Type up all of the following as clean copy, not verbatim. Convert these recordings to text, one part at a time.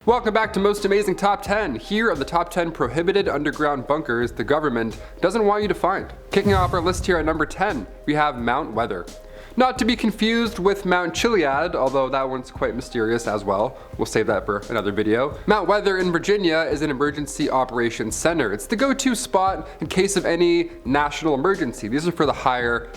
Welcome back to Most Amazing Top 10. Here are the top 10 prohibited underground bunkers the government doesn't want you to find. Kicking off our list here at number 10, we have Mount Weather. Not to be confused with Mount Chiliad, although that one's quite mysterious as well. We'll save that for another video. Mount Weather in Virginia is an emergency operations center. It's the go-to spot in case of any national emergency. These are for the higher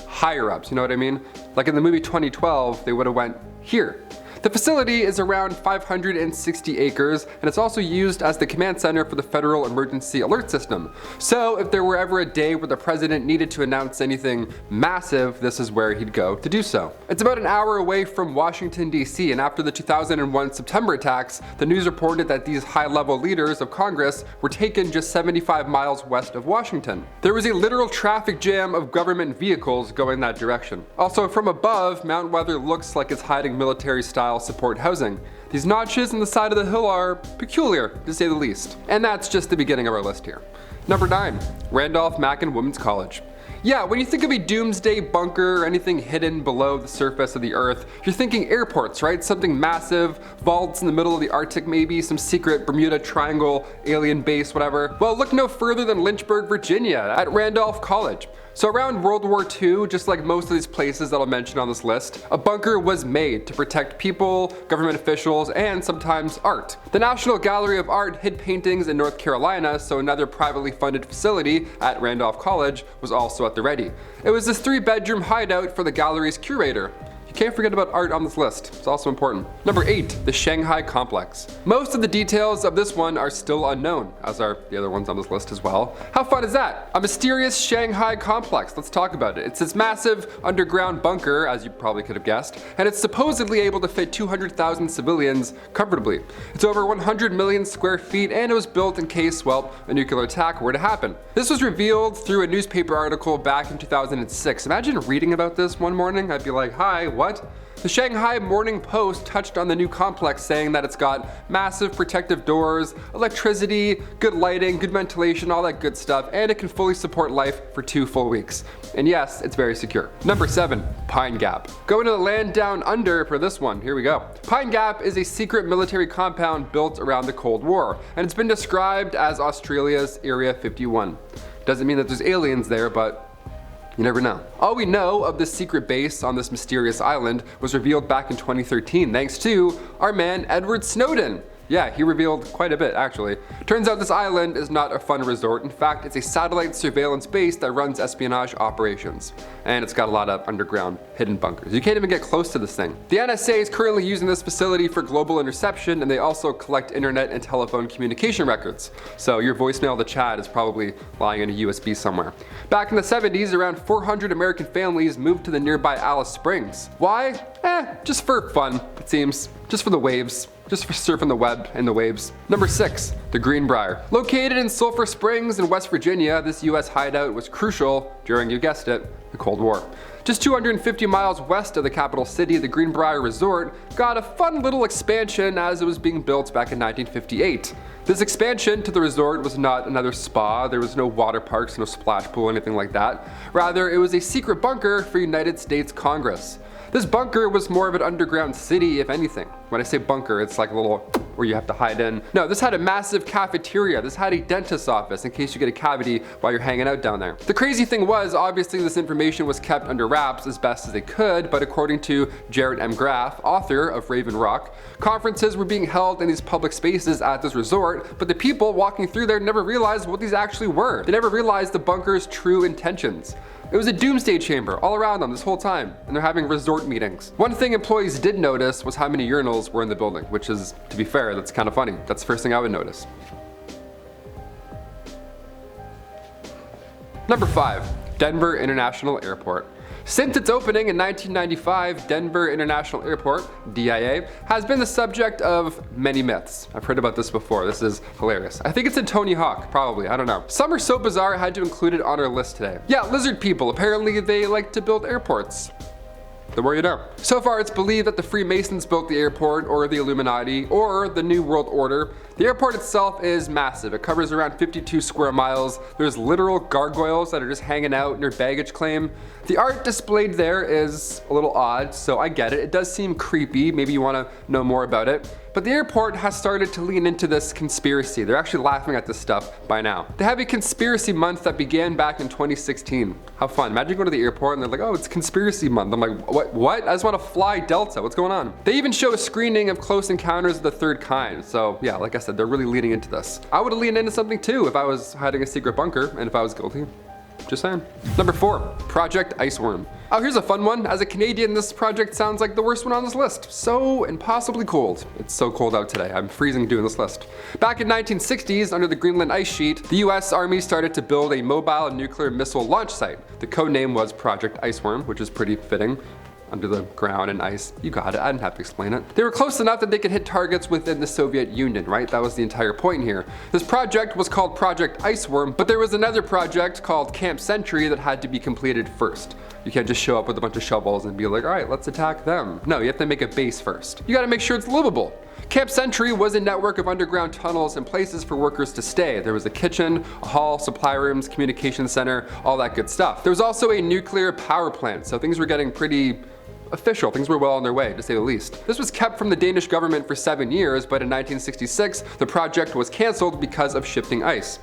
ups, you know what I mean? Like in the movie 2012, they would have went here. The facility is around 560 acres, and it's also used as the command center for the Federal Emergency Alert System. So if there were ever a day where the president needed to announce anything massive, this is where he'd go to do so. It's about an hour away from Washington, D.C., and after the 2001 September attacks, the news reported that these high-level leaders of Congress were taken just 75 miles west of Washington. There was a literal traffic jam of government vehicles going that direction. Also, from above, Mount Weather looks like it's hiding military-style support housing. These notches on the side of the hill are peculiar, to say the least. And that's just the beginning of our list here. Number 9, Randolph Macon Women's College. Yeah, when you think of a doomsday bunker or anything hidden below the surface of the earth, you're thinking airports, right? Something massive, vaults in the middle of the Arctic maybe, some secret Bermuda Triangle, alien base, whatever. Well, look no further than Lynchburg, Virginia, at Randolph College. So around World War II, just like most of these places that I'll mention on this list, a bunker was made to protect people, government officials, and sometimes art. The National Gallery of Art hid paintings in North Carolina, so another privately funded facility at Randolph College was also at the ready. It was this 3-bedroom hideout for the gallery's curator. You can't forget about art on this list. It's also important. Number 8, the Shanghai Complex. Most of the details of this one are still unknown, as are the other ones on this list as well. How fun is that? A mysterious Shanghai Complex. Let's talk about it. It's this massive underground bunker, as you probably could have guessed, and it's supposedly able to fit 200,000 civilians comfortably. It's over 100 million square feet, and it was built in case, well, a nuclear attack were to happen. This was revealed through a newspaper article back in 2006. Imagine reading about this one morning. I'd be like, hi, what? The Shanghai Morning Post touched on the new complex, saying that it's got massive protective doors, electricity, good lighting, good ventilation, all that good stuff, and it can fully support life for 2 full weeks. And yes, it's very secure. Number 7, Pine Gap. Going to the land down under for this one. Here we go. Pine Gap is a secret military compound built around the Cold War, and it's been described as Australia's Area 51. Doesn't mean that there's aliens there, but you never know. All we know of this secret base on this mysterious island was revealed back in 2013 thanks to our man Edward Snowden. Yeah, he revealed quite a bit actually. Turns out this island is not a fun resort. In fact, it's a satellite surveillance base that runs espionage operations. And it's got a lot of underground hidden bunkers. You can't even get close to this thing. The NSA is currently using this facility for global interception, and they also collect internet and telephone communication records. So your voicemail to chat is probably lying in a USB somewhere. Back in the 70s, around 400 American families moved to the nearby Alice Springs. Why? Just for fun, it seems. Just for the waves. Just for surfing the web and the waves. Number 6, the Greenbrier. Located in Sulphur Springs in West Virginia, this US hideout was crucial during, you guessed it, the Cold War. Just 250 miles west of the capital city, the Greenbrier Resort got a fun little expansion as it was being built back in 1958. This expansion to the resort was not another spa, there was no water parks, no splash pool, anything like that. Rather, it was a secret bunker for United States Congress. This bunker was more of an underground city, if anything. When I say bunker, it's like a little where you have to hide in. No, this had a massive cafeteria. This had a dentist's office in case you get a cavity while you're hanging out down there. The crazy thing was, obviously this information was kept under wraps as best as they could, but according to Jared M. Graff, author of Raven Rock, conferences were being held in these public spaces at this resort, but the people walking through there never realized what these actually were. They never realized the bunker's true intentions. It was a doomsday chamber all around them this whole time, and they're having resort meetings. One thing employees did notice was how many urinals were in the building, which is, to be fair, that's kind of funny. That's the first thing I would notice. Number 5, Denver International Airport. Since its opening in 1995, Denver International Airport, DIA, has been the subject of many myths. I've heard about this before. This is hilarious. I think it's in Tony Hawk, probably. I don't know. Some are so bizarre I had to include it on our list today. Yeah, lizard people. Apparently they like to build airports. The more you know. So far, it's believed that the Freemasons built the airport, or the Illuminati, or the New World Order. The airport itself is massive. It covers around 52 square miles. There's literal gargoyles that are just hanging out near baggage claim. The art displayed there is a little odd, so I get it. It does seem creepy. Maybe you want to know more about it. But the airport has started to lean into this conspiracy. They're actually laughing at this stuff by now. They have a conspiracy month that began back in 2016. How fun. Imagine going to the airport and they're like, oh, it's conspiracy month. I'm like, what? I just want to fly Delta. What's going on? They even show a screening of Close Encounters of the Third Kind. So yeah, like I said, they're really leaning into this. I would have leaned into something too if I was hiding a secret bunker and if I was guilty. Just saying. Number 4, Project Iceworm. Oh, here's a fun one. As a Canadian, this project sounds like the worst one on this list. So impossibly cold. It's so cold out today. I'm freezing doing this list. Back in 1960s, under the Greenland ice sheet, the US Army started to build a mobile nuclear missile launch site. The code name was Project Iceworm, which is pretty fitting. Under the ground and ice. You got it, I didn't have to explain it. They were close enough that they could hit targets within the Soviet Union, right? That was the entire point here. This project was called Project Iceworm, but there was another project called Camp Century that had to be completed first. You can't just show up with a bunch of shovels and be like, all right, let's attack them. No, you have to make a base first. You gotta make sure it's livable. Camp Century was a network of underground tunnels and places for workers to stay. There was a kitchen, a hall, supply rooms, communication center, all that good stuff. There was also a nuclear power plant, so things were getting pretty official. Things were well on their way, to say the least. This was kept from the Danish government for 7 years, but in 1966, the project was canceled because of shifting ice.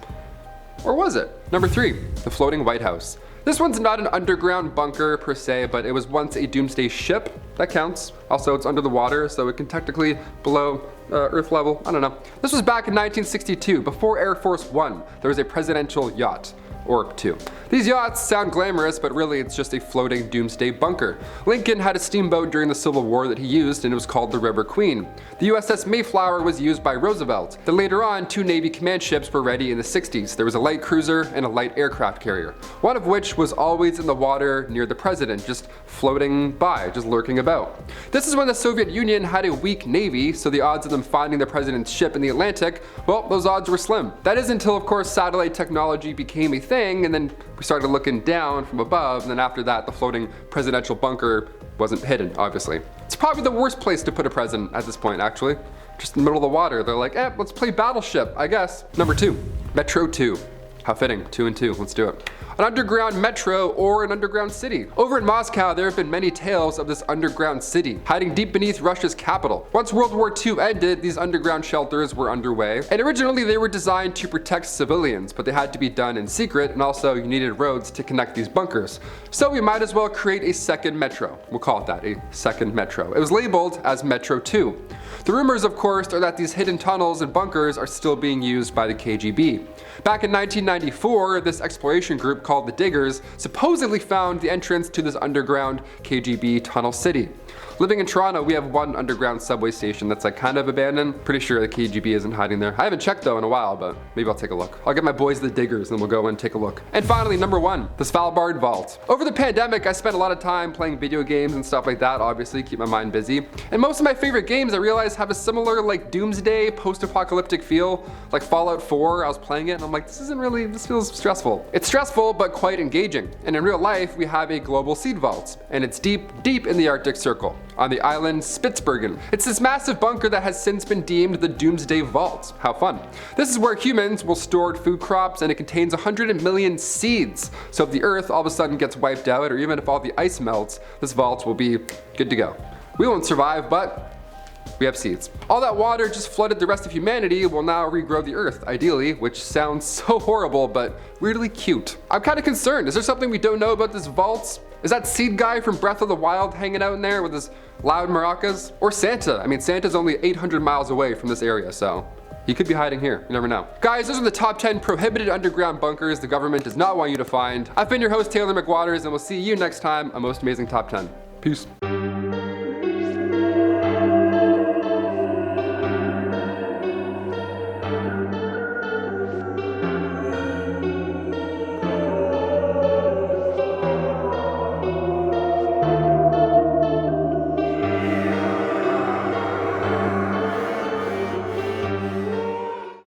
Or was it? Number 3, the floating White House. This one's not an underground bunker per se, but it was once a doomsday ship. That counts. Also, it's under the water, so it can technically below Earth level. I don't know. This was back in 1962, before Air Force One. There was a presidential yacht. Or 2. These yachts sound glamorous, but really it's just a floating doomsday bunker. Lincoln had a steamboat during the Civil War that he used, and it was called the River Queen. The USS Mayflower was used by Roosevelt. Then later on, 2 Navy command ships were ready in the 60s. There was a light cruiser and a light aircraft carrier, one of which was always in the water near the president, just floating by, just lurking about. This is when the Soviet Union had a weak navy, so the odds of them finding the president's ship in the Atlantic, well, those odds were slim. That is until, of course, satellite technology became a thing, and then we started looking down from above, and then after that the floating presidential bunker wasn't hidden, obviously. It's probably the worst place to put a president at this point, actually. Just in the middle of the water. They're like, let's play Battleship, I guess. Number 2, Metro 2. How fitting, 2 and 2, let's do it. An underground metro or an underground city. Over in Moscow, there have been many tales of this underground city, hiding deep beneath Russia's capital. Once World War II ended, these underground shelters were underway, and originally they were designed to protect civilians, but they had to be done in secret, and also you needed roads to connect these bunkers. So we might as well create a second metro. We'll call it that, a second metro. It was labeled as Metro 2. The rumors, of course, are that these hidden tunnels and bunkers are still being used by the KGB. Back in 1994, this exploration group called the Diggers supposedly found the entrance to this underground KGB tunnel city. Living in Toronto, we have one underground subway station that's like kind of abandoned. Pretty sure the KGB isn't hiding there. I haven't checked though in a while, but maybe I'll take a look. I'll get my boys the Diggers and we'll go and take a look. And finally, number 1, the Svalbard Vault. Over the pandemic, I spent a lot of time playing video games and stuff like that, obviously, keep my mind busy. And most of my favorite games I realized have a similar like doomsday post-apocalyptic feel. Like Fallout 4, I was playing it and I'm like, this feels stressful. It's stressful, but quite engaging. And in real life, we have a global seed vault, and it's deep, deep in the Arctic Circle, on the island Spitsbergen. It's this massive bunker that has since been deemed the Doomsday Vault. How fun. This is where humans will store food crops, and it contains 100 million seeds. So if the Earth all of a sudden gets wiped out, or even if all the ice melts, this vault will be good to go. We won't survive, but we have seeds. All that water just flooded the rest of humanity will now regrow the Earth, ideally, which sounds so horrible, but weirdly cute. I'm kind of concerned. Is there something we don't know about this vault? Is that seed guy from Breath of the Wild hanging out in there with his loud maracas? Or Santa? I mean, Santa's only 800 miles away from this area, so he could be hiding here. You never know. Guys, those are the top 10 prohibited underground bunkers the government does not want you to find. I've been your host, Taylor McWaters, and we'll see you next time on Most Amazing Top 10. Peace.